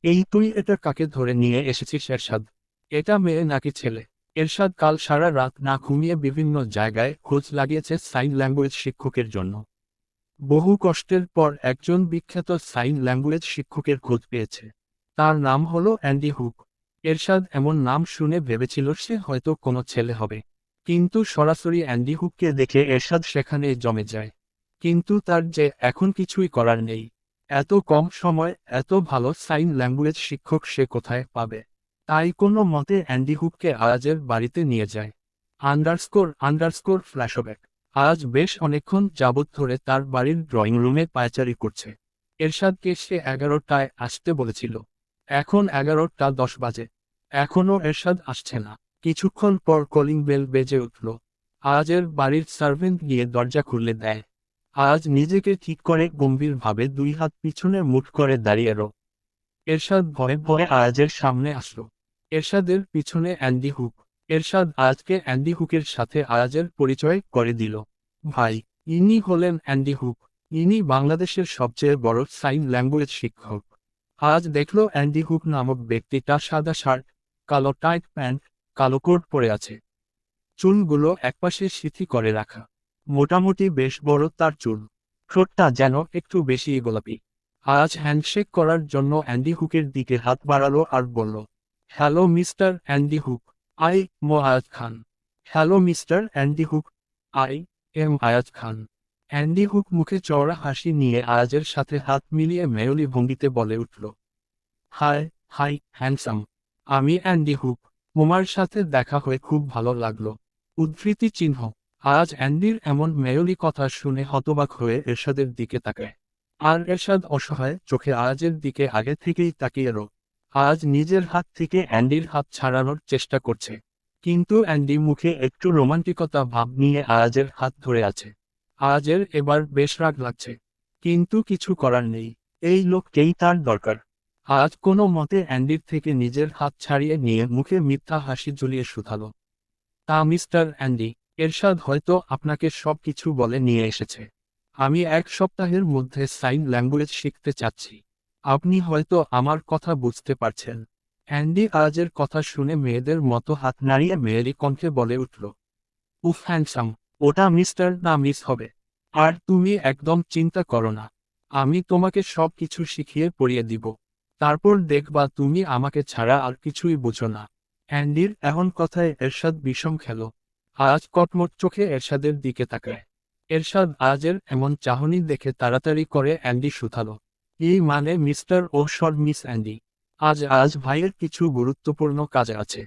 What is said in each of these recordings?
এই তুই এটা কাকে ধরে নিয়ে এসেছিস এরশাদ? এটা মেয়ে নাকি ছেলে? এরশাদ কাল সারা রাত না ঘুমিয়ে বিভিন্ন জায়গায় খোঁজ লাগিয়েছে সাইন ল্যাঙ্গুয়েজ শিক্ষকের জন্য। বহু কষ্টের পর একজন বিখ্যাত সাইন ল্যাঙ্গুয়েজ শিক্ষকের খোঁজ পেয়েছে। তার নাম হলো অ্যান্ডি হুক। এরশাদ এমন নাম শুনে ভেবেছিল সে হয়তো কোনো ছেলে হবে। কিন্তু সরাসরি অ্যান্ডি হুককে দেখে এরশাদ সেখানেই জমে যায়। কিন্তু তার যে এখন কিছুই করার নেই। এত কম সময় এত ভালো সাইন ল্যাঙ্গুয়েজ শিক্ষক সে কোথায় পাবে? তাই কোনো মতে অ্যান্ডি হুককে আয়াজের বাড়িতে নিয়ে যায়। Underscore flashback. আজ বেশ অনেকক্ষণ যাবৎ ধরে তার বাড়ির ড্রয়িং রুমে পায়চারি করছে। এরশাদকে সে 11টায় আসতে বলেছিল। এখন 11টা 10 বাজে। এখনও এরশাদ আসছে না। কিছুক্ষণ পর কলিং বেল বেজে উঠল। আয়াজের বাড়ির সার্ভেন্ট গিয়ে দরজা খুলে দেয়। আয়াজ নিজেকে ঠিক করে গম্ভীরভাবে 2 হাত পিছনে মুঠ করে দাঁড়িয়ে রো। এরশাদ ভয়ে ভয়ে আয়াজের সামনে আসলো। এরশাদের পিছনে অ্যান্ডি হুক। এরশাদ আয়াজকে অ্যান্ডি হুকের সাথে আয়াজের পরিচয় করে দিল। ভাই, ইনি হলেন অ্যান্ডি হুক। ইনি বাংলাদেশের সবচেয়ে বড় সাইন ল্যাঙ্গুয়েজ শিক্ষক। আজ দেখলো অ্যান্ডি হুক নামক ব্যক্তিটা সাদা শার্ট, কালো টাইট প্যান্ট, কালো কোট পরে আছে। চুলগুলো একপাশে সিথি করে রাখা। মোটামুটি বেশ বড় তার চুল। ঠোঁটটা যেন একটু বেশি গোলাপি। আজ হ্যান্ডশেক করার জন্য অ্যান্ডি হুকের দিকে হাত বাড়ালো আর বলল, hello mister Andy Hook. I মো Ayaz Khan. Hello mister Andy Hook. I am Ayaz Khan. Andy Hook মুখে চওড়া হাসি নিয়ে আয়াজের সাথে হাত মিলিয়ে মেয়লি ভঙ্গিতে বলে উঠল, হাই, হাই হ্যান্ডসাম। আমি অ্যান্ডি হুক। তোমার সাথে দেখা হয়ে খুব ভালো লাগলো। উদ্ধৃতি চিহ্ন। আজ অ্যান্ডির এমন মেয়লি কথা শুনে হতবাক হয়ে এরশাদের দিকে তাকায়। আর এরশাদ অসহায় চোখে আয়াজের দিকে আগে থেকেই তাকিয়ে রো। আজ নিজের হাত থেকে অ্যান্ডির হাত ছাড়ানোর চেষ্টা করছে। কিন্তু অ্যান্ডি মুখে একটু রোমান্টিকতা ভাব নিয়ে আয়াজের হাত ধরে আছে। আয়াজের এবার বেশ রাগ লাগছে। কিন্তু কিছু করার নেই। এই লোককেই তার দরকার। আজ কোনো মতে অ্যান্ডির থেকে নিজের হাত ছাড়িয়ে নিয়ে মুখে মিথ্যা হাসি ঝুলিয়ে শুধালো, তা মিস্টার অ্যান্ডি, এরশাদ হয়তো আপনাকে সব কিছু বলে নিয়ে এসেছে। আমি 1 সপ্তাহের মধ্যে সাইন ল্যাঙ্গুয়েজ শিখতে চাচ্ছি। আপনি হয়তো আমার কথা বুঝতে পারছেন। অ্যান্ডি আজের কথা শুনে মেয়েদের মতো হাত নাড়িয়ে মেয়েরই কণ্ঠে বলে উঠল, উফ হ্যান্ডসাম। ওটা মিস্টার না মিস হবে। আর তুমি একদম চিন্তা করো না। আমি তোমাকে সব কিছু শিখিয়ে পড়িয়ে দিব। তারপর দেখবা তুমি আমাকে ছাড়া আর কিছুই বুঝো না। অ্যান্ডির এমন কথায় এরশাদ বিষম খেল। আজ কটমট চোখে এরশাদের দিকে তাকায়। এরশাদ আজের এমন চাহনি দেখে তাড়াতাড়ি করে অ্যান্ডি শুধালো, এই মানে মিস্টার ও সর মিস অ্যান্ডি। আজ ভাইয়ের কিছু গুরুত্বপূর্ণ কাজ আছে।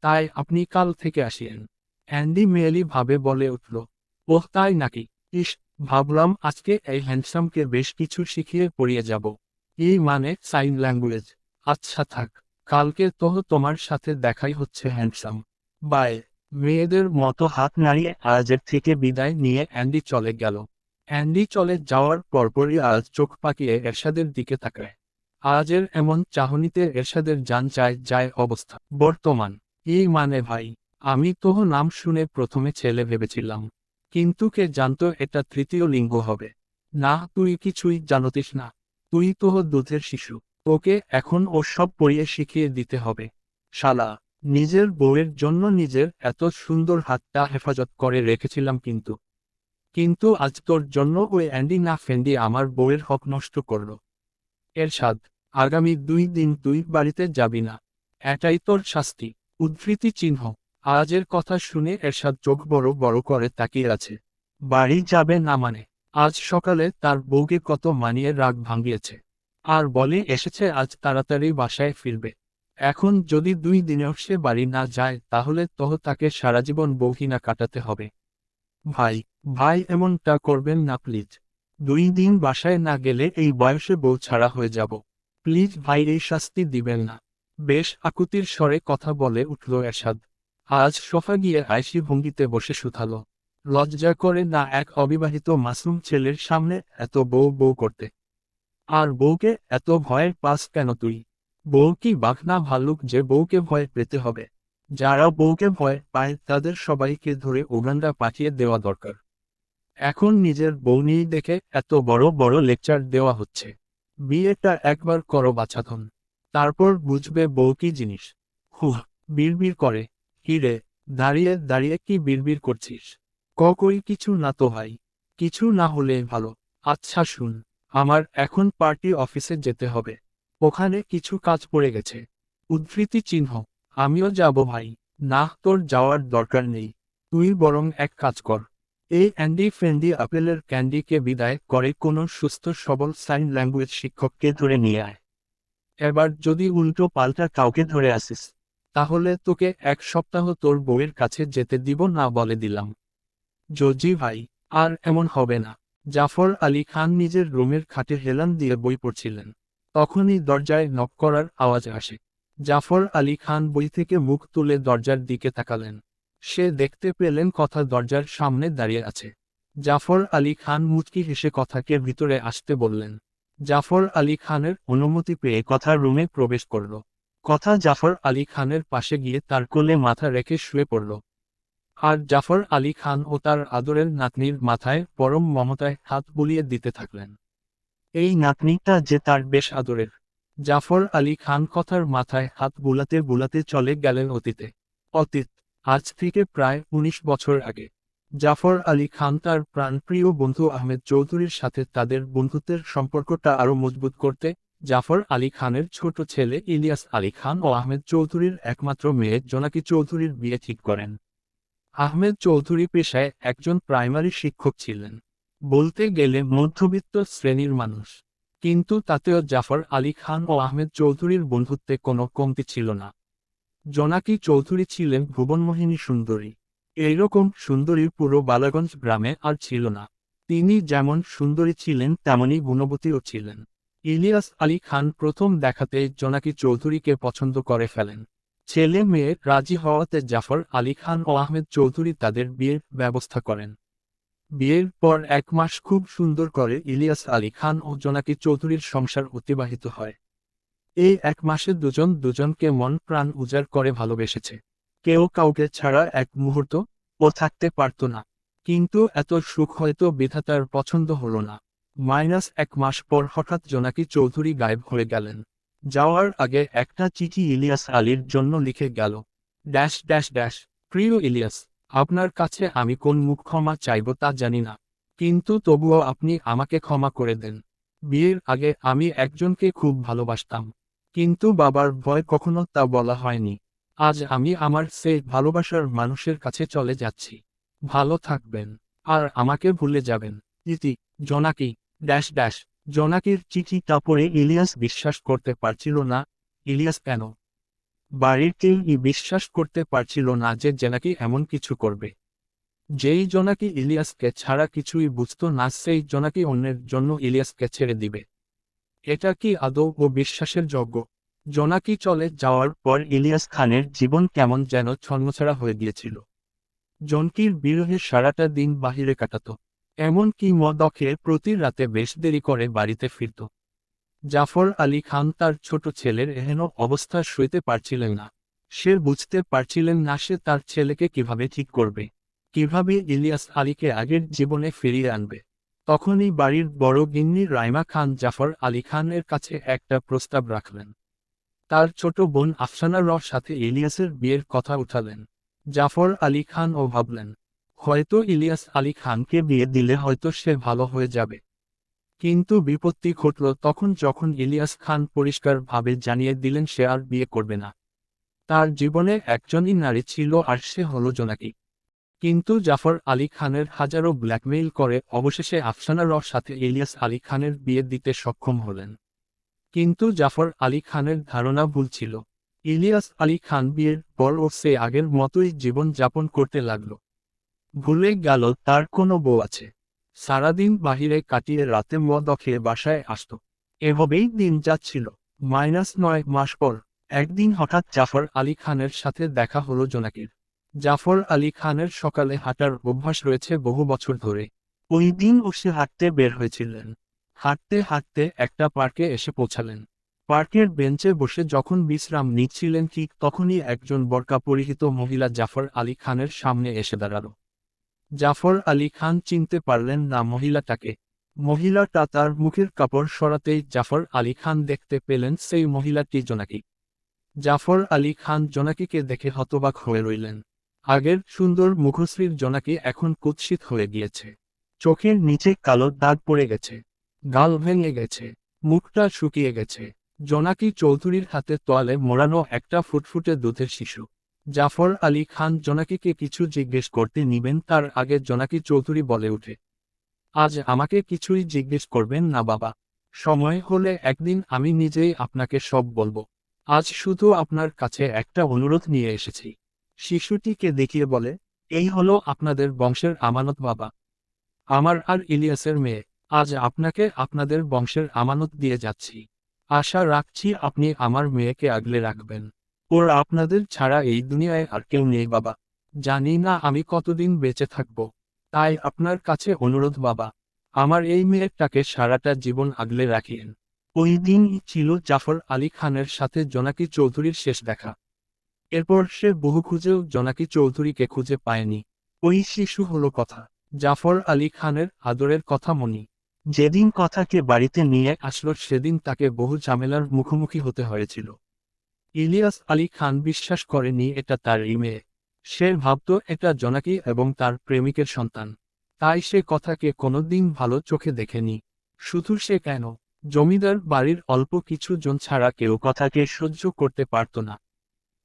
তাই আপনি কাল থেকে আসিয়েন। অ্যান্ডি মেয়েলি ভাবে বলে উঠল, ওহ তাই নাকি? ইস, ভাবলাম আজকে এই হ্যান্ডসামকে বেশ কিছু শিখিয়ে পড়িয়ে যাব। এই মানে সাইন ল্যাঙ্গুয়েজ। আচ্ছা থাক, কালকে তো তোমার সাথে দেখাই হচ্ছে হ্যান্ডসাম। বাই। মেয়েদের মতো হাত নাড়িয়ে আজের থেকে বিদায় নিয়ে অ্যান্ডি চলে গেল। অ্যান্ডি চলে যাওয়ার পরপরই আজ চোখ পাকিয়ে এরশাদের দিকে তাকায়। আজের এমন চাহনিতে এরশাদের জান চায় যায় অবস্থা। বর্তমান। এই মানে ভাই, আমি তো নাম শুনে প্রথমে ছেলে ভেবেছিলাম। কিন্তু কে জানতো এটা তৃতীয় লিঙ্গ হবে। না, তুই কিছুই জানতিস না। তুই তো দুধের শিশু। তোকে এখন ও সব পড়িয়ে শিখিয়ে দিতে হবে। শালা, নিজের বউয়ের জন্য নিজের এত সুন্দর হাতটা হেফাজত করে রেখেছিলাম কিন্তু। কিন্তু আজ তোর জন্য ওই অ্যান্ডি না ফেন্ডি আমার বউয়ের হক নষ্ট করলো। এরশাদ, আগামী 2 দিন তুই বাড়িতে যাবি না। এটাই তোর শাস্তি। উদ্ধৃতি চিহ্ন। আজের কথা শুনে এরশাদ চোখ বড় বড় করে তাকিয়ে আছে। বাড়ি যাবে না মানে? আজ সকালে তার বউকে কত মানিয়ে রাগ ভাঙিয়েছে। আর বলে এসেছে আজ তাড়াতাড়ি বাসায় ফিরবে। এখন যদি 2 দিনেও সে বাড়ি না যায় তাহলে তো তাকে সারাজীবন বউহীনা কাটাতে হবে। ভাই, ভাই এমনটা করবেন না প্লিজ। 2 দিন বাসায় না গেলে এই বয়সে বউ ছাড়া হয়ে যাব। প্লিজ ভাই, এই শাস্তি দিবেন না। বেশ আকুতির স্বরে কথা বলে উঠল এরশাদ। আজ সোফা গিয়ে আয়সি ভঙ্গিতে বসে শুধালো, লজ্জা করে না এক অবিবাহিত মাসুম ছেলের সামনে এত বউ বউ করতে? আর বউকে এত ভয় পাস কেন তুই? বউ কি বাঘ না ভাল্লুক যে বউকে ভয় পেতে হবে? যারা বউকে ভয় পায় তাদের সবাইকে ধরে উগান্ডা পাঠিয়ে দেওয়া দরকার। এখন নিজের বউ নিয়ে দেখে এত বড় বড় লেকচার দেওয়া হচ্ছে। বিয়েটা একবার করো বাছাধন। তারপর বুঝবে বউ কি জিনিস। হুহ, বিড়বিড় করে। কি রে, দাঁড়িয়ে দাঁড়িয়ে কি বিড়বিড় করছিস? কই কিছু না তো ভাই। কিছু না হলে ভালো। আচ্ছা শুন, আমার এখন পার্টি অফিসে যেতে হবে। ওখানে কিছু কাজ পড়ে গেছে। উদ্ধৃতি চিহ্ন। আমিও যাব ভাই। না, তোর যাওয়ার দরকার নেই। তুই বরং এক কাজ কর। এই অ্যান্ডি ফ্রেন্ডি আপেলের ক্যান্ডিকে বিদায় করে কোনো সুস্থ সবল সাইন ল্যাঙ্গুয়েজ শিক্ষককে ধরে নিয়ে আয়। এবার যদি উল্টো পাল্টা কাউকে ধরে আসিস, তাহলে তোকে 1 সপ্তাহ তোর বউয়ের কাছে যেতে দিব না বলে দিলাম। জজি ভাই, আর এমন হবে না। জাফর আলী খান নিজের রুমের খাটে হেলান দিয়ে বই পড়ছিলেন। তখনই দরজায় নক করার আওয়াজ আসে। জাফর আলী খান বই থেকে মুখ তুলে দরজার দিকে তাকালেন। সে দেখতে পেলেন কথা দরজার সামনে দাঁড়িয়ে আছে। জাফর আলী খান মুচকি হেসে কথাকে ভিতরে আসতে বললেন। জাফর আলী খানের অনুমতি পেয়ে কথা রুমে প্রবেশ করল। কথা জাফর আলী খানের পাশে গিয়ে তার কোলে মাথা রেখে শুয়ে পড়ল। আর জাফর আলী খান ও তার আদরের নাতনির মাথায় পরম মমতায় হাত বুলিয়ে দিতে থাকলেন। এই নাতনিটা যে তার বেশ আদরের। জাফর আলী খান কথার মাথায় হাত বুলাতে বুলাতে চলে গেলেন অতীতে। অতীত, আজ থেকে প্রায় ১৯ বছর আগে। জাফর আলী খান তার প্রাণপ্রিয় বন্ধু আহমেদ চৌধুরীর সাথে তাদের বন্ধুত্বের সম্পর্কটা আরও মজবুত করতে জাফর আলী খানের ছোট ছেলে ইলিয়াস আলী খান ও আহমেদ চৌধুরীর একমাত্র মেয়ে জোনাকি চৌধুরীর বিয়ে ঠিক করেন। আহমেদ চৌধুরী পেশায় একজন প্রাইমারি শিক্ষক ছিলেন। বলতে গেলে মধ্যবিত্ত শ্রেণীর মানুষ। কিন্তু তাতেও জাফর আলী খান ও আহমেদ চৌধুরীর বন্ধুত্বে কোনো কমতি ছিল না। জোনাকি চৌধুরী ছিলেন ভুবনমোহিনী সুন্দরী। এইরকম সুন্দরী পুরো বালাগঞ্জ গ্রামে আর ছিল না। তিনি যেমন সুন্দরী ছিলেন তেমনই গুণবতীও ছিলেন। ইলিয়াস আলী খান প্রথম দেখাতেই জোনাকি চৌধুরীকে পছন্দ করে ফেলেন। ছেলে মেয়ে রাজি হওয়াতে জাফর আলী খান ও আহমেদ চৌধুরী তাদের বিয়ের ব্যবস্থা করেন। বিয়ের পর 1 মাস খুব সুন্দর করে ইলিয়াস আলী খান ও জোনাকি চৌধুরীর সংসার অতিবাহিত হয়। এই 1 মাসে দুজন দুজনকে মন প্রাণ উজাড় করে ভালোবেসেছে। কেউ কাউকে ছাড়া এক মুহূর্ত ও থাকতে পারত না। কিন্তু এত সুখ হয়তো বিধাতার পছন্দ হলো না। -1 মাস পর হঠাৎ জোনাকি চৌধুরী গায়েব হয়ে গেলেন। যাওয়ার আগে একটা চিঠি ইলিয়াস আলীর জন্য লিখে গেল। Dash dash dash. প্রিয় ইলিয়াস, আপনার কাছে আমি কোন মুখ ক্ষমা চাইব তা জানি না। কিন্তু তবুও আপনি আমাকে ক্ষমা করে দেন। বিয়ের আগে আমি একজনকে খুব ভালোবাসতাম। কিন্তু বাবার ভয় কখনো তা বলা হয়নি। আজ আমি আমার সেই ভালোবাসার মানুষের কাছে চলে যাচ্ছি। ভালো থাকবেন। আর আমাকে ভুলে যাবেন। ইতি, জোনাকি। Dash dash. জোনাকির চিঠিটা পড়ে ইলিয়াস বিশ্বাস করতে পারছিল না। ইলিয়াস কেন? বাড়ির কেউই বিশ্বাস করতে পারছিল না যে জোনাকি এমন কিছু করবে। যেই জোনাকি ইলিয়াসকে ছাড়া কিছুই বুঝতো না সেই জোনাকি অন্যের জন্য ইলিয়াসকে ছেড়ে দিবে। এটা কি আদৌ ও বিশ্বাসের যোগ্য? জোনাকি চলে যাওয়ার পর ইলিয়াস খানের জীবন কেমন যেন ছন্নছাড়া হয়ে গিয়েছিল। জনকির বিরহে সারাটা দিন বাহিরে কাটাত। এমনকি মদ খেয়ে প্রতি রাতে বেশ দেরি করে বাড়িতে ফিরত। জাফর আলী খান তার ছোট ছেলের এহেন অবস্থা সইতে পারছিলেন না। সে বুঝতে পারছিলেন না সে তার ছেলেকে কিভাবে ঠিক করবে, কিভাবে ইলিয়াস আলীকে আগের জীবনে ফিরিয়ে আনবে। তখনই বাড়ির বড় গিন্নি রাইমা খান জাফর আলী খানের কাছে একটা প্রস্তাব রাখলেন। তার ছোট বোন আফসানার সাথে ইলিয়াসের বিয়ের কথা উঠালেন। জাফর আলী খান ও ভাবলেন, হয়তো ইলিয়াস আলী খানকে বিয়ে দিলে হয়তো সে ভালো হয়ে যাবে। কিন্তু বিপত্তি ঘটল তখন যখন ইলিয়াস খান পরিষ্কারভাবে জানিয়ে দিলেন সে আর বিয়ে করবে না। তার জীবনে একজনই নারী ছিল আর সে হলো জোনাকি। কিন্তু জাফর আলী খানের হাজারো ব্ল্যাকমেইল করে অবশেষে আফসানার সাথে ইলিয়াস আলী খানের বিয়ে দিতে সক্ষম হলেন। কিন্তু জাফর আলী খানের ধারণা ভুল ছিল। ইলিয়াস আলী খান বিয়ের পর ও সে আগের মতোই জীবন যাপন করতে লাগল। ভুলে গেল তার কোনো বউ আছে। সারাদিন বাহিরে কাটিয়ে রাতে মদ খেয়ে বাসায় আসত। এভাবেই দিন যাচ্ছিল। -9 মাস পর একদিন হঠাৎ জাফর আলী খানের সাথে দেখা হলো জোনাকির। জাফর আলী খানের সকালে হাঁটার অভ্যাস রয়েছে বহু বছর ধরে। ওই দিন সে হাঁটতে বের হয়েছিলেন। হাঁটতে হাঁটতে একটা পার্কে এসে পৌঁছালেন। পার্কের বেঞ্চে বসে যখন বিশ্রাম নিচ্ছিলেন ঠিক তখনই একজন বোরকা পরিহিত মহিলা জাফর আলী খানের সামনে এসে দাঁড়াল। জাফর আলী খান চিনতে পারলেন না মহিলাটাকে। মহিলাটা তার মুখের কাপড় সরাতেই জাফর আলী খান দেখতে পেলেন সেই মহিলাটি জোনাকি। জাফর আলী খান জোনাকিকে দেখে হতবাক হয়ে রইলেন। আগের সুন্দর মুখশ্রীর জোনাকি এখন কুৎসিত হয়ে গিয়েছে। চোখের নিচে কালো দাগ পড়ে গেছে, গাল ভেঙে গেছে, মুখটা শুকিয়ে গেছে। জোনাকি চৌধুরীর হাতে তোয়ালে মোড়ানো একটা ফুটফুটে দুধের শিশু। জাফর আলী খান জোনাকিকে কিছু জিজ্ঞেস করতে নিবেন তার আগে জোনাকি চৌধুরী বলে উঠে, আজ আমাকে কিছুই জিজ্ঞেস করবেন না বাবা। সময় হলে একদিন আমি নিজেই আপনাকে সব বলবো। আজ শুধু আপনার কাছে একটা অনুরোধ নিয়ে এসেছি। শিশুটিকে দেখিয়ে বলে, এই হলো আপনাদের বংশের আমানত বাবা। আমার আর ইলিয়াসের মেয়ে, আজ আপনাকে আপনাদের বংশের আমানত দিয়ে যাচ্ছি। আশা রাখছি আপনি আমার মেয়েকে আগলে রাখবেন। ওর আপনাদের ছাড়া এই দুনিয়ায় আর কেউ নেই বাবা। জানি না আমি কতদিন বেঁচে থাকব, তাই আপনার কাছে অনুরোধ বাবা, আমার এই মেয়েটাকে সারাটা জীবন আগলে রাখিয়েন। ওই দিনই ছিল জাফর আলী খানের সাথে জোনাকি চৌধুরীর শেষ দেখা। এরপর সে বহু খুঁজেও জোনাকি চৌধুরীকে খুঁজে পায়নি। ওই শিশু হলো কথা, জাফর আলী খানের আদরের কথা মনি। যেদিন কথাকে বাড়িতে নিয়ে আসলো সেদিন তাকে বহু ঝামেলার মুখোমুখি হতে হয়েছিল। ইলিয়াস আলী খান বিশ্বাস করেনি এটা তার মেয়ে। সে ভাবত এটা জোনাকি এবং তার প্রেমিকের সন্তান। তাই সে কথাকে কোনোদিন ভালো চোখে দেখেনি। শুধু সে কেন, জমিদার বাড়ির অল্প কিছু জন ছাড়া কেউ কথাকে সহ্য করতে পারত না,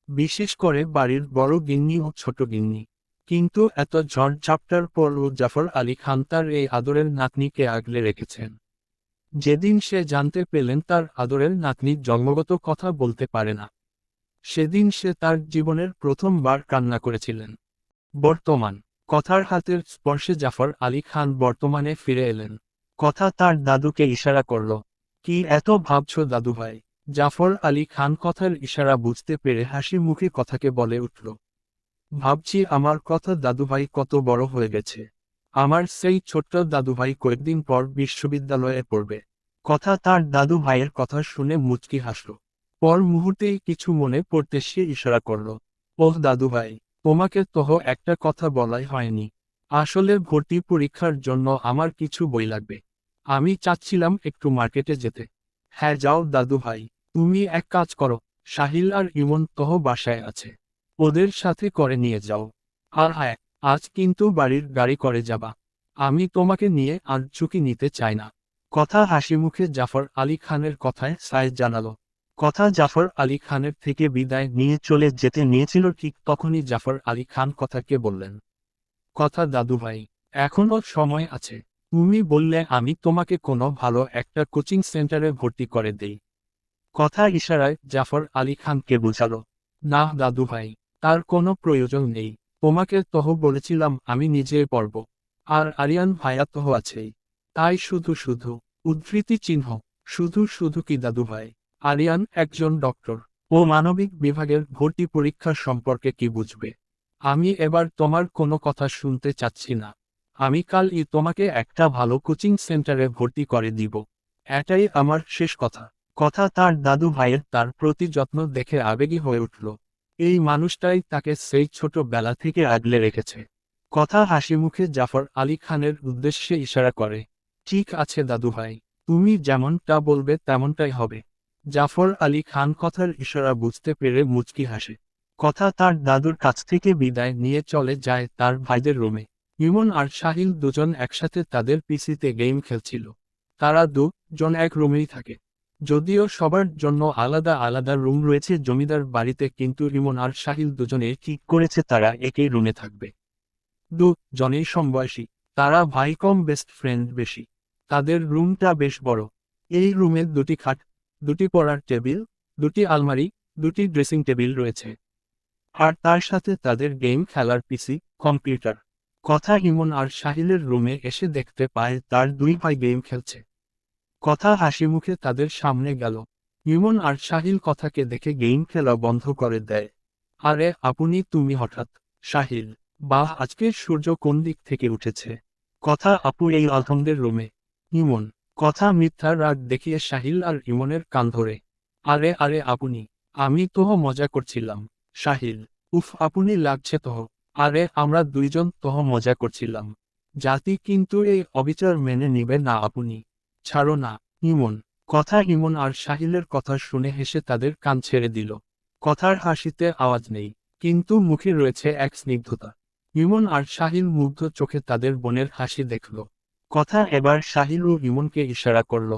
বিশেষ করে বাড়ির বড় গিন্নি ও ছোট গিন্নি। কিন্তু এত ঝড় ঝাপটার পরও জাফর আলী খান তার এই আদরের নাতনিকে আগলে রেখেছেন। যেদিন সে জানতে পেলেন তার আদরের নাতনি জন্মগত কথা বলতে পারে না, সেদিন সে তার জীবনের প্রথমবার কান্না করেছিলেন। বর্তমান কথার হাতের স্পর্শে জাফর আলী খান বর্তমানে ফিরে এলেন। কথা তার দাদুকে ইশারা করল, কি এত ভাবছ দাদু ভাই? জাফর আলী খান কথার ইশারা বুঝতে পেরে হাসি মুখে কথাকে বলে উঠল, ভাবছি আমার কথা দাদুভাই কত বড় হয়ে গেছে। আমার সেই ছোট্ট দাদুভাই কয়েকদিন পর বিশ্ববিদ্যালয়ে পড়বে। কথা তার দাদু ভাইয়ের কথা শুনে মুচকি হাসল। পর মুহূর্তেই কিছু মনে পড়তে সে ইশারা করল, ওহ দাদু ভাই, তোমাকে তো একটা কথা বলাই হয়নি। আসলে ভর্তি পরীক্ষার জন্য আমার কিছু বই লাগবে। আমি চাচ্ছিলাম একটু মার্কেটে যেতে। হ্যাঁ যাও দাদু ভাই, তুমি এক কাজ করো, সাহিল আর ইমন তহ বাসায় আছে, ওদের সাথে করে নিয়ে যাও। আর হ্যাঁ, আজ কিন্তু বাড়ির গাড়ি করে যাবা। আমি তোমাকে নিয়ে আর ঝুঁকি নিতে চাই না। কথা হাসি মুখে জাফর আলী খানের কথায় সায় জানালো। কথা জাফর আলী খানের থেকে বিদায় নিয়ে চলে যেতে নিয়েছিল ঠিক তখনই জাফর আলী খান কথাকে বললেন, কথা দাদু ভাই, এখনো সময় আছে। তুমি বললে আমি তোমাকে কোনো ভালো একটা কোচিং সেন্টারে ভর্তি করে দেই। কথা ইশারায় জাফর আলী খানকে বোঝালো, না দাদু ভাই, তার কোনো প্রয়োজন নেই। তোমাকে তহ বলেছিলাম আমি নিজে পড়ব। আর আরিয়ান ভাইয়া তহ আছেই। তাই শুধু শুধু উদ্ধৃতি চিহ্ন, শুধু শুধু কি দাদু ভাই? আরিয়ান একজন ডক্টর, ও মানবিক বিভাগের ভর্তি পরীক্ষা সম্পর্কে কি বুঝবে? আমি এবার তোমার কোনো কথা শুনতে চাচ্ছি না। আমি কালই তোমাকে একটা ভালো কোচিং সেন্টারে ভর্তি করে দিব। এটাই আমার শেষ কথা। কথা তার দাদু ভাইয়ের তার প্রতি যত্ন দেখে আবেগী হয়ে উঠল। এই মানুষটাই তাকে সেই ছোট বেলা থেকে আগলে রেখেছে। কথা হাসি মুখে জাফর আলী খানের উদ্দেশ্যে ইশারা করে, ঠিক আছে দাদু ভাই, তুমি যেমনটা বলবে তেমনটাই হবে। জাফর আলী খান কথার ইশারা বুঝতে পেরে মুচকি হাসে। কথা তার দাদুর কাছ থেকে বিদায় নিয়ে চলে যায় তার ভাইদের রুমে। ইমন আর সাহিল দুজন একসাথে তাদের পিসিতে গেম খেলছিল। তারা দুজন এক রুমেই থাকে, যদিও সবার জন্য আলাদা আলাদা রুম রয়েছে জমিদার বাড়িতে, কিন্তু ইমন আর সাহিল দুজনে ঠিক করেছে তারা একই রুমে থাকবে। দুজনেই সমবয়সী, তারা ভাই কম বেস্ট ফ্রেন্ড বেশি। তাদের রুমটা বেশ বড়। এই রুমে দুটি খাট, দুটি পড়ার টেবিল, দুটি আলমারি, দুটি ড্রেসিং টেবিল রয়েছে। আর তার সাথে তাদের গেম খেলার পিসি, কম্পিউটার। কথা ইমন আর সাহিলের রুমে এসে দেখতে পায় তার দুই ভাই গেম খেলছে। কথা হাসি মুখে তাদের সামনে গেল। ইমন আর সাহিল কথাকে দেখে গেম খেলা বন্ধ করে দেয়। আরে আপনি তুমি হঠাৎ? সাহিল, বাহ, আজকে সূর্য কোন দিক থেকে উঠেছে? কথা আপু এই আলথমদের রুমে। ইমন, কথা মিথ্যা রাগ দেখিয়ে সাহিল আর ইমনের কান ধরে, আরে আরে আপনি, আমি তোহ মজা করছিলাম। সাহিল, উফ আপনি লাগছে তোহ। আরে আমরা দুইজন তোহ মজা করছিলাম। জাতি কিন্তু এই অবিচার মেনে নিবে না আপনি। ছাড়ো না। ইমন। কথা ইমন আর সাহিলের কথা শুনে হেসে তাদের কান ছেড়ে দিল। কথার হাসিতে আওয়াজ নেই, কিন্তু মুখে রয়েছে এক স্নিগ্ধতা। ইমন আর সাহিল মুগ্ধ চোখে তাদের বোনের হাসি দেখল। কথা এবার সাহিল ও ইমনকে ইশারা করল।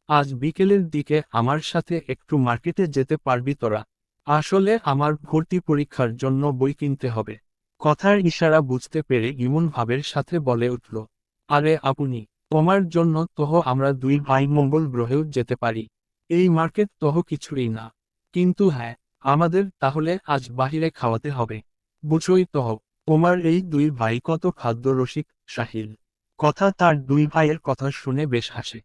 আজ বিকেলের দিকে আমার সাথে একটু মার্কেটে যেতে পারবি তোরা? আসলে আমার ভর্তি পরীক্ষার জন্য বই কিনতে হবে। কথার ইশারা বুঝতে পেরে ইমন ভাবের সাথে বলে উঠল, আরে আপনি, তোমার জন্য তহ আমরা দুই ভাই মঙ্গল গ্রহেও যেতে পারি। এই মার্কেট তহ কিছুই না। কিন্তু হ্যাঁ, আমাদের তাহলে আজ বাহিরে খাওয়াতে হবে। বুঝোই তহ, তোমার এই দুই ভাই কত খাদ্য রসিক। সাহিল। কথা তার দুই ভাইয়ের কথা শুনে বেশ হাসে।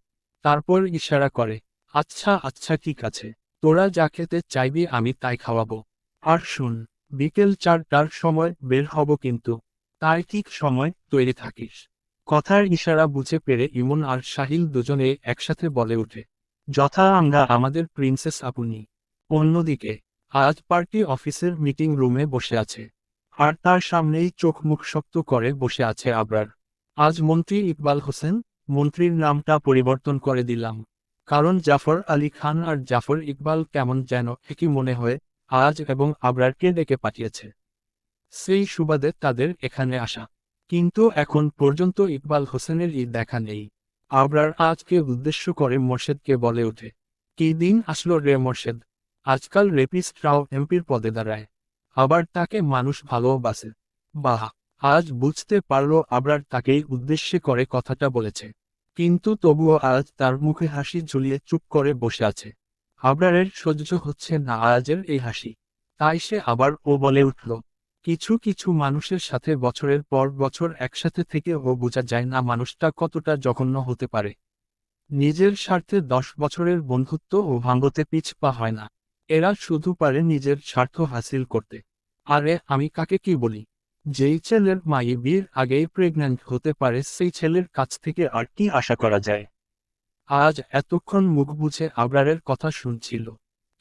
তারপর ইশারা করে, আচ্ছা আচ্ছা ঠিক আছে, তোরা যা খেতে চাইবি আমি তাই খাওয়াবো। আর শুন, বিকেল 4টার সময় বের হব কিন্তু, তাই ঠিক সময় তৈরি থাকিস। কথার ইশারা বুঝে পেরে ইমন আর সাহিল দুজনে একসাথে বলে ওঠে, যথা আমরা আমাদের প্রিন্সেস আপনি। অন্যদিকে আজ পার্টি অফিসের মিটিং রুমে বসে আছে। আর তার সামনেই চোখ মুখ শক্ত করে বসে আছে আবরার। আজ মন্ত্রী ইকবাল হোসেন, মন্ত্রীর নামটা পরিবর্তন করে দিলাম, কারণ জাফর আলী খান আর জাফর ইকবাল কেমন যেন একই মনে হয়ে আজ এবং আবরারকে ডেকে পাঠিয়েছে। সেই সুবাদে তাদের এখানে আসা। কিন্তু এখন পর্যন্ত ইকবাল হোসেনেরই দেখা নেই। আবরার আজকে উদ্দেশ্য করে মোর্শেদকে বলে ওঠে, কি দিন আসলো রে মোর্শেদ, আজকাল রেপিস্টরাও এমপির পদে দাঁড়ায়, আবার তাকে মানুষ ভালোবাসে। বাহ, আজ বুঝতে পারলো আবরার তাকেই উদ্দেশ্যে করে কথাটা বলেছে। কিন্তু তবুও আজ তার মুখে হাসি ঝুলিয়ে চুপ করে বসে আছে। আবরারের সহ্য হচ্ছে না আজের এই হাসি। তাই সে আবার ও বলে উঠল, কিছু কিছু মানুষের সাথে বছরের পর বছর একসাথে থেকে ও বোঝা যায় না মানুষটা কতটা জঘন্য হতে পারে। নিজের স্বার্থে 10 বছরের বন্ধুত্ব ও ভাঙ্গতে পিছপা হয় না। এরা শুধু পারে নিজের স্বার্থ হাসিল করতে। আরে আমি কাকে কি বলি? যেই ছেলের মায়ে বিয়ের আগেই প্রেগন্যান্ট হতে পারে সেই ছেলের কাছ থেকে আর কি আশা করা যায়? আজ এতক্ষণ মুখ বুঝে আবরারের কথা শুনছিল।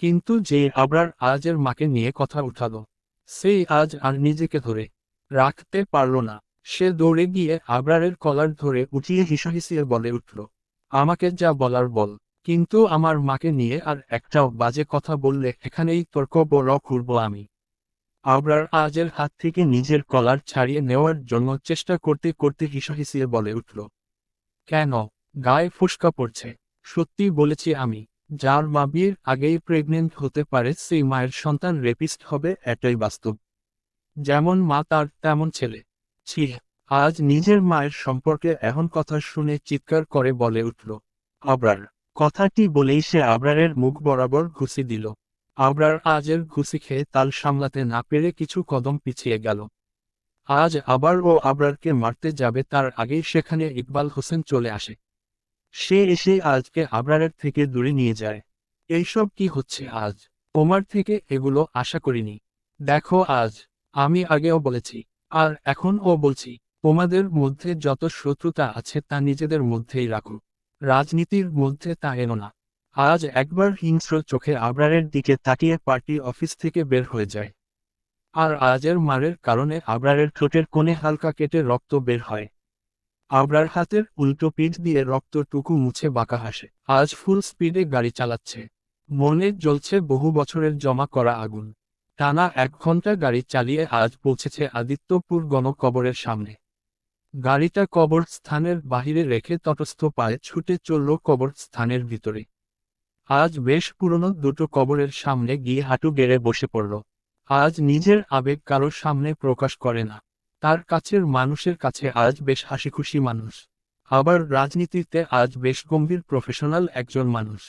কিন্তু যে আবরার আজের মাকে নিয়ে কথা উঠালো, সেই আজ আর নিজেকে ধরে রাখতে পারল না। সে দৌড়ে গিয়ে আবরারের কলার ধরে উঠিয়ে হিসাহিসিয়ে বলে উঠল, আমাকে যা বলার বল, কিন্তু আমার মাকে নিয়ে আর একটাও বাজে কথা বললে এখানেই তর্ক বড় করব আমি। আবরার আজের হাত থেকে নিজের কলার ছাড়িয়ে নেওয়ার জন্য চেষ্টা করতে করতে হিসাহিসিয়ে বলে উঠল, কেন? গায়ে ফোস্কা পড়ছে? সত্যি বলেছি আমি, যার মা বিয়ের আগেই প্রেগনেন্ট হতে পারে সেই মায়ের সন্তান রেপিস্ট হবে, এটাই বাস্তব। যেমন মা তার তেমন ছেলে। ছি! আজ নিজের মায়ের সম্পর্কে এমন কথা শুনে চিৎকার করে বলে উঠল আবরার। কথাটি বলেই সে আবরারের মুখ বরাবর ঘুষি দিল। আবরার আজের ঘুষি খেয়ে তাল সামলাতে না পেরে কিছু কদম পিছিয়ে গেল। আজ আবার ও আবরারকে মারতে যাবে তার আগেই সেখানে ইকবাল হোসেন চলে আসে। সে এসে আজকে আবরারের থেকে দূরে নিয়ে যায়। এইসব কি হচ্ছে আজ? তোমার থেকে এগুলো আশা করিনি। দেখো আজ, আমি আগেও বলেছি, আর এখনও বলছি, তোমাদের মধ্যে যত শত্রুতা আছে তা নিজেদের মধ্যেই রাখো। রাজনীতির মধ্যে তা এনো না। আজ একবার হিংস্র চোখে আবরারের দিকে তাকিয়ে পার্টি অফিস থেকে বের হয়ে যায়। আর আজের মারের কারণে আবরারের ঠোঁটের কোণে হালকা কেটে রক্ত বের হয়। আবরার হাতের উল্টো পিঠ দিয়ে রক্তটুকু মুছে বাঁকা হাসে। আজ ফুল স্পিডে গাড়ি চালাচ্ছে। মনে জ্বলছে বহু বছরের জমা করা আগুন। টানা 1 ঘন্টা গাড়ি চালিয়ে আজ পৌঁছেছে আদিত্যপুর গণকবরের সামনে। গাড়িটা কবর স্থানের বাহিরে রেখে তটস্থ পায়ে ছুটে চলল কবর স্থানের ভিতরে। আজ বেশ পুরনো দুটো কবরের সামনে গিয়ে হাঁটু গেড়ে বসে পড়ল। আজ নিজের আবেগ কারোর সামনে প্রকাশ করে না। তার কাছের মানুষের কাছে আজ বেশ হাসিখুশি মানুষ। আবার রাজনীতিতে আজ বেশ গম্ভীর প্রফেশনাল একজন মানুষ।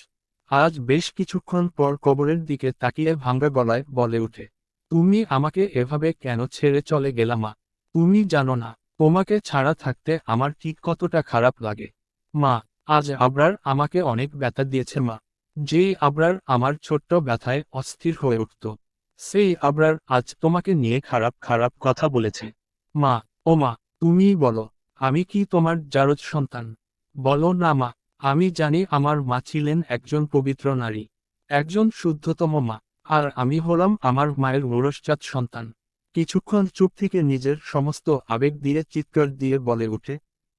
আজ বেশ কিছুক্ষণ পর কবরের দিকে তাকিয়ে ভাঙ্গা গলায় বলে ওঠে, তুমি আমাকে এভাবে কেন ছেড়ে চলে গেলা মা? তুমি জানো না, তোমাকে ছাড়া থাকতে আমার ঠিক কতটা খারাপ লাগে। মা, আজ আবরার আমাকে অনেক ব্যথা দিয়েছে মা। যেই আবরার আমার ছোট্ট ব্যথায় অস্থির হয়ে উঠত, সেই আবরার আজ তোমাকে নিয়ে খারাপ খারাপ কথা বলেছে। মা, ও মা, তুমিই বলো, আমি কি তোমার জারজ সন্তান? বলো না মা। আমি জানি আমার মা ছিলেন একজন পবিত্র নারী, একজন শুদ্ধতম মা, আর আমি হলাম আমার মায়ের ঔরসজাত সন্তান। কিছুক্ষণ চুপ থেকে নিজের সমস্ত আবেগ দিয়ে চিৎকার দিয়ে বলে ওঠে,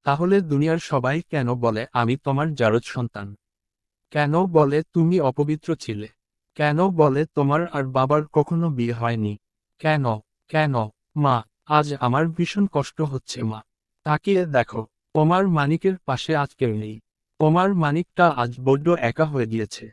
তাহলে দুনিয়ার সবাই কেন বলে আমি তোমার জারজ সন্তান? কেন বলে তুমি অপবিত্র ছিলে? কেন বলে তোমার আর বাবার কখনো বিয়ে হয়নি? কেন? কেন? মা, আজ আমার ভীষণ কষ্ট হচ্ছে মা। তাকিয়ে দেখো, তোমার মানিকের পাশে আজ কেউ নেই। তোমার মানিকটা আজ বড্ড একা হয়ে গিয়েছে।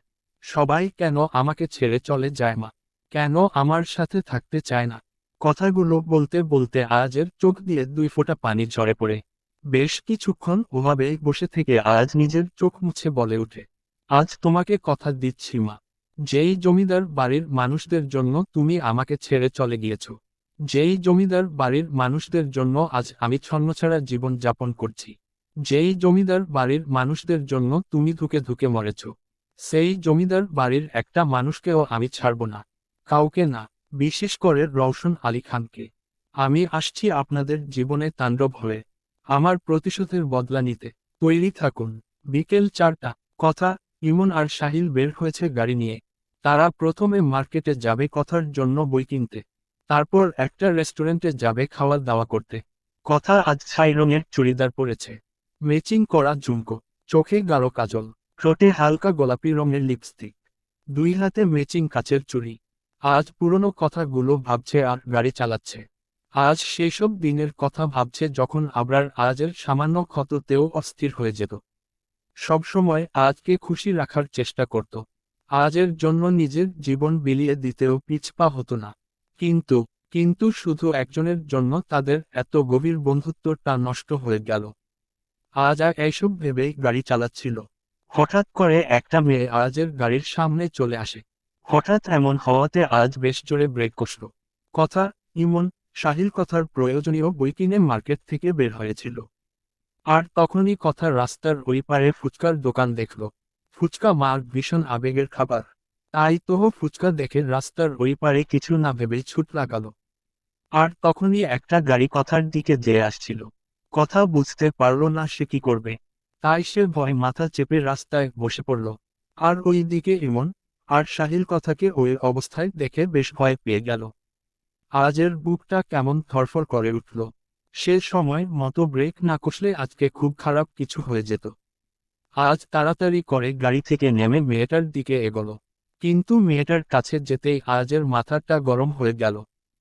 সবাই কেন আমাকে ছেড়ে চলে যায় মা? কেন আমার সাথে থাকতে চায় না? কথাগুলো বলতে বলতে আয়াজের চোখ দিয়ে 2 ফোঁটা পানি ঝরে পড়ে। বেশ কিছুক্ষণ ওভাবেই বসে থেকে আয়াজ নিজের চোখ মুছে বলে ওঠে, আজ তোমাকে কথা দিচ্ছি মা, যেই জমিদার বাড়ির মানুষদের জন্য তুমি আমাকে ছেড়ে চলে গিয়েছো, যেই জমিদার বাড়ির মানুষদের জন্য আজ আমি ছন্নছাড়া জীবন যাপন করছি, যেই জমিদার বাড়ির মানুষদের জন্য তুমি ধুকে ধুকে মরেছ, সেই জমিদার বাড়ির একটা মানুষকেও আমি ছাড়ব না। কাউকে না, বিশেষ করে রওশন আলী খানকে। আমি আসছি আপনাদের জীবনে তাণ্ডব হয়ে, আমার প্রতিশোধের বদলা নিতে। তৈরি থাকুন। বিকেল 4টা। কথা, ইমন আর সাহিল বের হয়েছে গাড়ি নিয়ে। তারা প্রথমে মার্কেটে যাবে কথার জন্য বই কিনতে, তারপর একটা রেস্টুরেন্টে যাবে খাওয়া দাওয়া করতে। কথা আজ ছাই রঙের চুড়িদার পরেছে, ম্যাচিং করা ঝুমকো, চোখে গাঢ় কাজল, ঠোঁটে হালকা গোলাপি রঙের লিপস্টিক, 2 হাতে ম্যাচিং কাচের চুড়ি। আজ পুরনো কথাগুলো ভাবছে আর গাড়ি চালাচ্ছে। আজ সেই সব দিনের কথা ভাবছে যখন আবরার আজের সামান্য ক্ষততেও অস্থির হয়ে যেত। সবসময় আজকে খুশি রাখার চেষ্টা করত, আজের জন্য নিজের জীবন বিলিয়ে দিতেও পিছপা হতো না। কিন্তু কিন্তু শুধু একজনের জন্য তাদের এত গভীর বন্ধুত্বটা নষ্ট হয়ে গেল। আজ আর এইসব ভেবেই গাড়ি চালাচ্ছিল। হঠাৎ করে একটা মেয়ে আজের গাড়ির সামনে চলে আসে। হঠাৎ এমন হওয়াতে আজ বেশ জোরে ব্রেক কষল। কথা, ইমন, সাহিল কথার প্রয়োজনীয় বই কিনে মার্কেট থেকে বের হয়েছিল। আর তখনই কথা রাস্তার ওই পারে ফুচকার দোকান দেখল। ফুচকা মার ভীষণ আবেগের খাবার। তাই তো ফুচকা দেখে রাস্তার ওই পারে কিছু না ভেবেই ছুট লাগালো। আর তখনই একটা গাড়ি কথার দিকে যেয়ে আসছিল। কথা বুঝতে পারল না সে কি করবে। তাই সে ভয় মাথা চেপে রাস্তায় বসে পড়ল। আর ওই দিকে ইমন আর সাহিল কথাকে ওই অবস্থায় দেখে বেশ ভয় পেয়ে গেল। আজের বুকটা কেমন ধড়ফড় করে উঠল। সে সময় মতো ব্রেক না কষলে আজকে খুব খারাপ কিছু হয়ে যেত। আজ তাড়াতাড়ি করে গাড়ি থেকে নেমে মেয়েটার দিকে এগোলো। কিন্তু মেয়েটার কাছে যেতেই আজের মাথাটা গরম হয়ে গেল।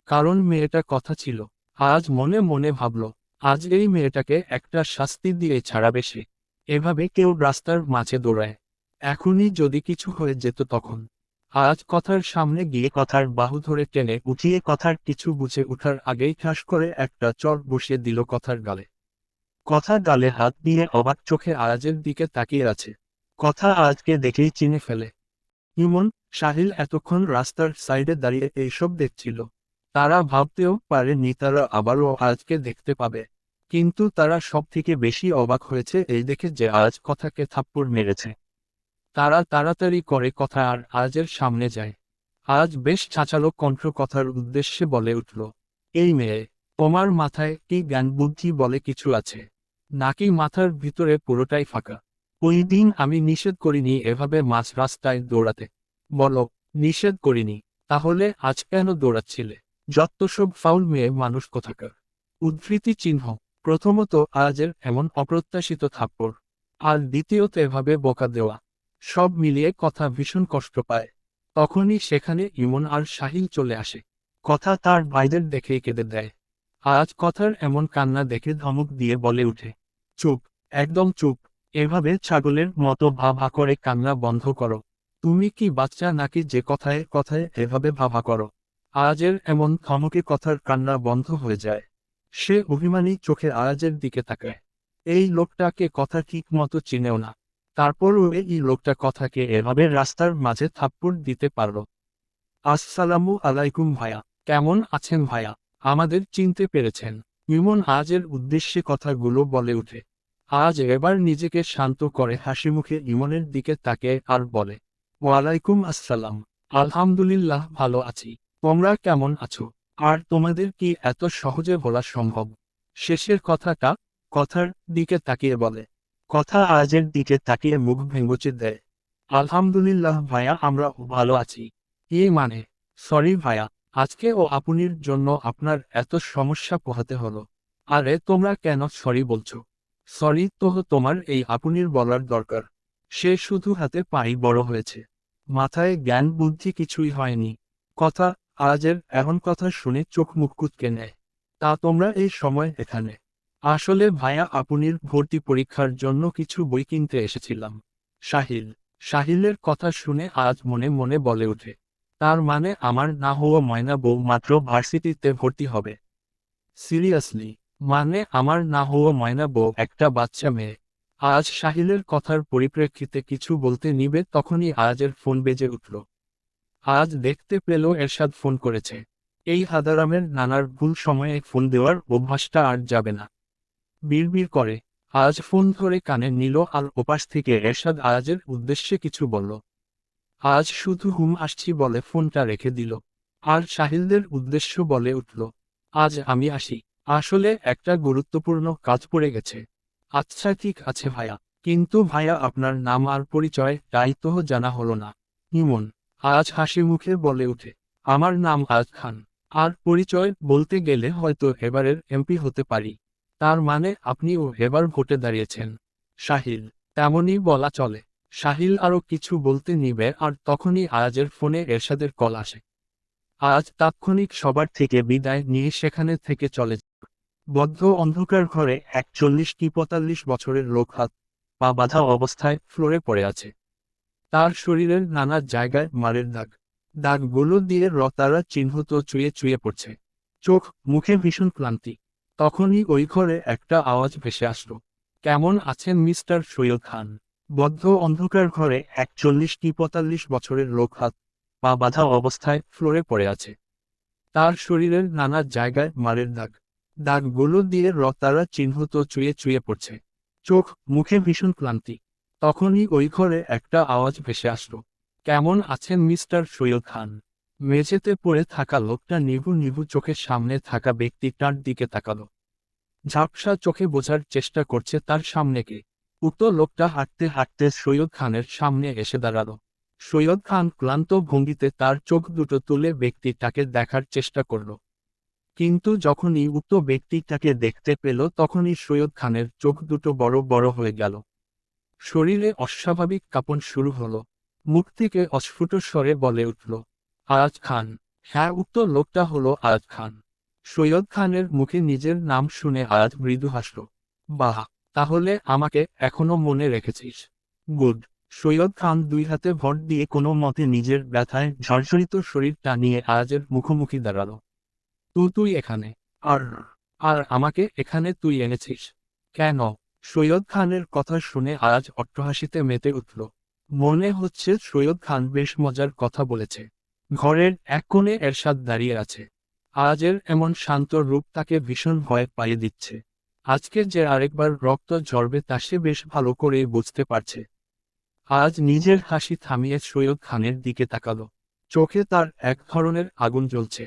কারণ মেয়েটা কথা ছিল। আজ মনে মনে ভাবল, আজ এই মেয়েটাকে একটা শাস্তি দিয়ে ছাড়াবে সে। এভাবে কেউ রাস্তার মাঝে দৌড়ায়, এখনই যদি কিছু হয়ে যেত তখন। আজ কথার সামনে গিয়ে কথার বাহু ধরে টেনে উঠিয়ে কথার কিছু বুঝে ওঠার আগেই ঠাস করে একটা চড় বসিয়ে দিল কথার গালে। কথা গালে হাত দিয়ে অবাক চোখে আয়াজের দিকে তাকিয়ে আছে। কথা আজকে দেখেই চিনে ফেলে। ইমন, সাহিল এতক্ষণ রাস্তার সাইডে দাঁড়িয়ে এইসব দেখছিল। তারা ভাবতেও পারেনি তারা আবারও আজকে দেখতে পাবে। কিন্তু তারা সব থেকে বেশি অবাক হয়েছে এই দেখে যে আজ কথাকে থাপ্পড় মেরেছে। তারা তাড়াতাড়ি করে কথা আর আজের সামনে যায়। আজ বেশ চাচালো কণ্ঠ কথার উদ্দেশ্যে বলে উঠল, এই মেয়ে, তোমার মাথায় কি জ্ঞান বুদ্ধি বলে কিছু আছে? নাকি মাথার ভিতরে পুরোটাই ফাঁকা? ওই দিন আমি নিষেধ করিনি এভাবে মাঝ রাস্তায় দৌড়াতে। বলো, নিষেধ করিনি, তাহলে আজ কেন দৌড়াচ্ছিলে? যত সব ফাউল মেয়ে মানুষ কোথাকার। উদ্ধৃতি চিহ্ন। প্রথমত আজের এমন অপ্রত্যাশিত থাপ্পড়, আর দ্বিতীয়ত এভাবে বকা দেওয়া, সব মিলিয়ে কথা ভীষণ কষ্ট পায়। তখনই সেখানে ইমন আর সাহিল চলে আসে। কথা তার ভাইদের দেখেই কেঁদে দেয়। আজ কথার এমন কান্না দেখে ধমক দিয়ে বলে উঠে, চুপ, একদম চুপ, এভাবে ছাগলের মতো ভা ভা করে কান্না বন্ধ করো। তুমি কি বাচ্চা নাকি যে কথায় কথায় এভাবে ভা ভা করো? আয়াজের এমন ধমকে কথার কান্না বন্ধ হয়ে যায়। সে অভিমানী চোখে আয়াজের দিকে তাকায়। এই লোকটাকে কথা ঠিক মতো চিনেও না, তারপরও এই লোকটা কথাকে এভাবে রাস্তার মাঝে থাপ্পড় দিতে পারল। আসসালামু আলাইকুম ভাইয়া, কেমন আছেন ভাইয়া? আমাদের চিনতে পেরেছেন? ইমন আজের উদ্দেশ্যে কথাগুলো বলে উঠে। আজ এবার নিজেকে শান্ত করে হাসিমুখে ইমনের দিকে তাকে আর বলে, ওয়ালাইকুম আসসালাম। আলহামদুলিল্লাহ ভালো আছি। তোমরা কেমন আছো? আর তোমাদের কি এত সহজে বলা সম্ভব? শেষের কথাটা কথার দিকে তাকিয়ে বলে। কথা আজের দিকে তাকিয়ে মুখ ভেঙচি দেয়। আলহামদুলিল্লাহ ভাইয়া, আমরা ভালো আছি। মানে, সরি ভাইয়া, আজকে ও আপুনির জন্য আপনার এত সমস্যা পোহাতে হলো। আরে তোমরা কেন সরি বলছো? সরি তো, তোমার এই আপুনির বলার দরকার। সে শুধু হাতে পাই বড় হয়েছে, মাথায় জ্ঞান বুদ্ধি কিছুই হয়নি। কথা আজের এমন কথা শুনে চোখ মুখ কুঁচকে নেয়। তা তোমরা এই সময় এখানে? আসলে ভাইয়া আপুনির ভর্তি পরীক্ষার জন্য কিছু বই কিনতে এসেছিলাম। সাহিল। সাহিলের কথা শুনে আজ মনে মনে বলে ওঠে, তার মানে আমার না হওয়া ময়না বউ মাত্র ভার্সিটিতে ভর্তি হবে? সিরিয়াসলি? মানে আমার না হওয়া ময়না বউ একটা বাচ্চা মেয়ে? আজ সাহিলের কথার পরিপ্রেক্ষিতে কিছু বলতে নিবে তখনই আজের ফোন বেজে উঠল। আজ দেখতে পেল এরশাদ ফোন করেছে। এই হাদারামের নানার ভুল সময়ে ফোন দেওয়ার অভ্যাসটা আর যাবে না। বিড়বিড় করে আজ ফোন ধরে কানে নিল আর ওপাশ থেকে এরশাদ আজের উদ্দেশ্যে কিছু বলল। আজ শুধু হুম আসছি বলে ফোনটা রেখে দিল। আর সাহিলদের উদ্দেশ্য বলে উঠল, আজ আমি আসি, আসলে একটা গুরুত্বপূর্ণ কাজ পড়ে গেছে। আচ্ছা ঠিক আছে ভাইয়া, কিন্তু ভাইয়া আপনার নাম আর পরিচয় তাই তো জানা হলো না। ইমন। আজ হাসি মুখে বলে উঠে, আমার নাম আজ খান। আর পরিচয় বলতে গেলে হয়তো এবারের এমপি হতে পারি। তার মানে আপনিও এবার ভোটে দাঁড়িয়েছেন? সাহিল। তেমনই বলা চলে। সাহিল আরও কিছু বলতে নিবে আর তখনই আয়াজের ফোনে এরশাদের কল আসে। আজ তাৎক্ষণিক সবার থেকে বিদায় নিয়ে সেখানে থেকে চলে যায়। বদ্ধ অন্ধকার ঘরে এক 40 কি 45 বছরের লোক হাত পা বাঁধা অবস্থায় ফ্লোরে পড়ে আছে। তার শরীরের নানা জায়গায় মারের দাগ। দাগগুলো দিয়ে রতারা চিহ্নিত চুয়ে চুয়ে পড়ছে। চোখ মুখে ভীষণ ক্লান্তি। তখনই ওই ঘরে একটা আওয়াজ ভেসে আসলো, কেমন আছেন মিস্টার সৈয়দ খান? বদ্ধ অন্ধকার ঘরে এক 40 কি 45 বছরের লোক হাত পা বাঁধা অবস্থায় ফ্লোরে পড়ে আছে। তার শরীরের নানা জায়গায় মারের দাগ। দাগগুলো দিয়ে রক্তারা চিহ্নিত চুয়ে চুয়ে পড়ছে। চোখ মুখে ভীষণ ক্লান্তি। তখনই ওই ঘরে একটা আওয়াজ ভেসে আসলো, কেমন আছেন মিস্টার সৈয়দ খান? মেঝেতে পড়ে থাকা লোকটা নিভু নিভু চোখের সামনে থাকা ব্যক্তিটার দিকে তাকালো। ঝাপসা চোখে বোঝার চেষ্টা করছে তার সামনে কে। উক্ত লোকটা হাঁটতে হাঁটতে সৈয়দ খানের সামনে এসে দাঁড়ালো। সৈয়দ খান ক্লান্ত ভঙ্গিতে তার চোখ দুটো তুলে ব্যক্তিটাকে দেখার চেষ্টা করল। কিন্তু যখনই উক্ত ব্যক্তিটাকে দেখতে পেল তখনই সৈয়দ খানের চোখ দুটো বড় বড় হয়ে গেল। শরীরে অস্বাভাবিক কাঁপন শুরু হলো। মুখ থেকে অস্ফুট স্বরে বলে উঠল, আয়াজ খান। হ্যাঁ, উক্ত লোকটা হলো আয়াজ খান। সৈয়দ খানের মুখে নিজের নাম শুনে আয়াজ মৃদু হাসল। বাহ, তাহলে আমাকে এখনো মনে রেখেছিস। গুড। সৈয়দ খান দুই হাতে ভর দিয়ে কোনো মতে নিজের ব্যথায় ঝরঝরিত শরীরটা নিয়ে আয়াজের মুখোমুখি দাঁড়ালো। তুই এখানে? আর আর আমাকে এখানে তুই এনেছিস কেন? সৈয়দ খানের কথা শুনে আয়াজ অট্টহাসিতে মেতে উঠল। মনে হচ্ছে সৈয়দ খান বেশ মজার কথা বলেছে। ঘরের এক কোণে এরশাদ দাঁড়িয়ে আছে। আয়াজের এমন শান্ত রূপ তাকে ভীষণ ভয় পাইয়ে দিচ্ছে। আজকে যে আরেকবার রক্ত ঝরবে তা সে বেশ ভালো করেই বুঝতে পারছে। আজ নিজের হাসি থামিয়ে সৈয়দ খানের দিকে তাকালো। চোখে তার এক ধরনের আগুন জ্বলছে।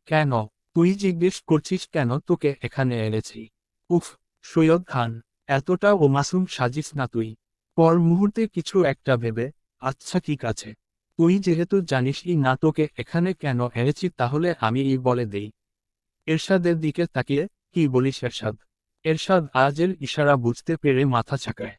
কেন? তুই জিজ্ঞেস করছিস কেন তোকে এখানে এনেছি? উফ, সৈয়দ খান, এতটাও মাসুম সাজিস না তুই। পর মুহূর্তে কিছু একটা ভেবে, আচ্ছা ঠিক আছে, তুই যেহেতু জানিসই না তোকে এখানে কেন এনেছি তাহলে আমি বলে দেই। এরশাদের দিকে তাকিয়ে, কি বলিস এরশাদ? এরশাদ আজের ইশারা বুঝতে পেরে মাথা ঝাঁকায়।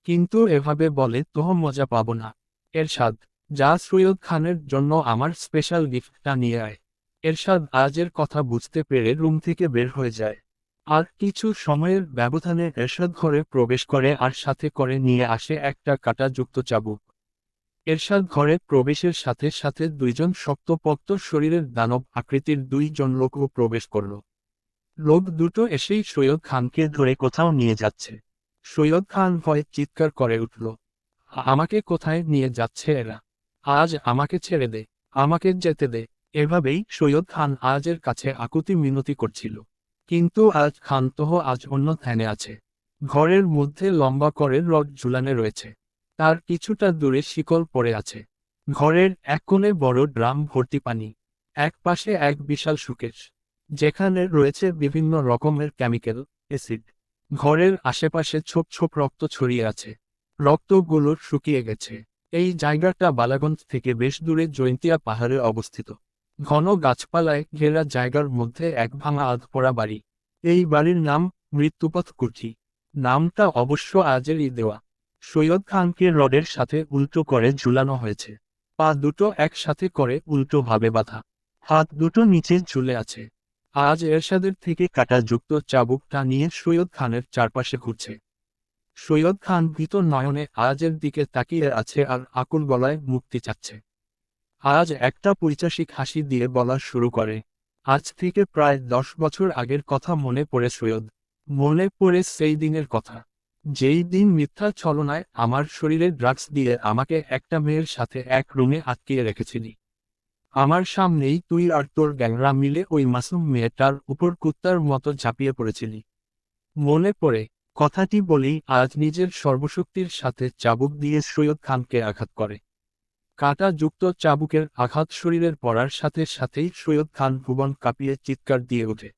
কিন্তু এভাবে বলে তো মজা পাবো না। এরশাদ, যা সৈয়দ খানের জন্য আমার স্পেশাল গিফটটা নিয়ে আয়। এরশাদ আজের কথা বুঝতে পেরে রুম থেকে বের হয়ে যায়। আর কিছু সময়ের ব্যবধানে এরশাদ ঘরে প্রবেশ করে আর সাথে করে নিয়ে আসে একটা কাঁটাযুক্ত চাবুক। এরশাদ ঘরে প্রবেশের সাথে সাথে দুইজন শক্তপোক্ত শরীরের দানব আকৃতির দুইজন লোকও প্রবেশ করল। লোক দুটো এসেই সৈয়দ খানকে ধরে কোথাও নিয়ে যাচ্ছে। সৈয়দ খান ভয়ে চিৎকার করে উঠল, আমাকে কোথায় নিয়ে যাচ্ছে এরা? আজ আমাকে ছেড়ে দে, আমাকে যেতে দে। এভাবেই সৈয়দ খান আজের কাছে আকুতি মিনতি করছিল। কিন্তু আজ খান তোহ আজ অন্য ধ্যানে আছে। ঘরের মধ্যে লম্বা করে রড ঝুলানে রয়েছে। তার কিছুটা দূরে শিকল পড়ে আছে। ঘরের এক কোণে বড় ড্রাম ভর্তি পানি। এক পাশে এক বিশাল সুকেশ, যেখানে রয়েছে বিভিন্ন রকমের কেমিক্যাল, অ্যাসিড। ঘরের আশেপাশে ছোপ ছোপ রক্ত ছড়িয়ে আছে। রক্তগুলো শুকিয়ে গেছে। এই জায়গাটা বালাগঞ্জ থেকে বেশ দূরে জৈন্তিয়া পাহাড়ে অবস্থিত। ঘন গাছপালায় ঘেরা জায়গার মধ্যে এক ভাঙা আধপোড়া বাড়ি। এই বাড়ির নাম মৃত্যুপথ কুঠি। নামটা অবশ্য আজেরই দেওয়া। সৈয়দ খানকে রডের সাথে উল্টো করে ঝুলানো হয়েছে। পা দুটো একসাথে করে উল্টোভাবে বাঁধা। হাত দুটো নিচে ঝুলে আছে। আজ এরশাদের থেকে কাঁটাযুক্ত চাবুকটা নিয়ে সৈয়দ খানের চারপাশে ঘুরছে। সৈয়দ খান ভীত নয়নে আজের দিকে তাকিয়ে আছে আর আকুল গলায় মুক্তি চাচ্ছে। আজ একটা পৈশাচিক হাসি দিয়ে বলা শুরু করে, আজ থেকে প্রায় 10 বছর আগের কথা মনে পড়ে সৈয়দ। মনে পড়ে সেই দিনের কথা, যেই দিন মিথ্যা ছলনায় আমার শরীরে ড্রাগস দিয়ে আমাকে একটা মেয়ের সাথে এক রুমে আটকিয়ে রেখেছিলি। আমার সামনেই তুই আর তোর গ্যাংরা মিলে ওই মাসুম মেয়েটার উপর কুত্তার মতো ঝাঁপিয়ে পড়েছিলি। মনে পড়ে। কথাটি বলেই আজ নিজের সর্বশক্তির সাথে চাবুক দিয়ে সৈয়দ খানকে আঘাত করে। কাঁটাযুক্ত চাবুকের আঘাত শরীরের পড়ার সাথে সাথেই সৈয়দ খান ভুবন কাঁপিয়ে চিৎকার দিয়ে ওঠে।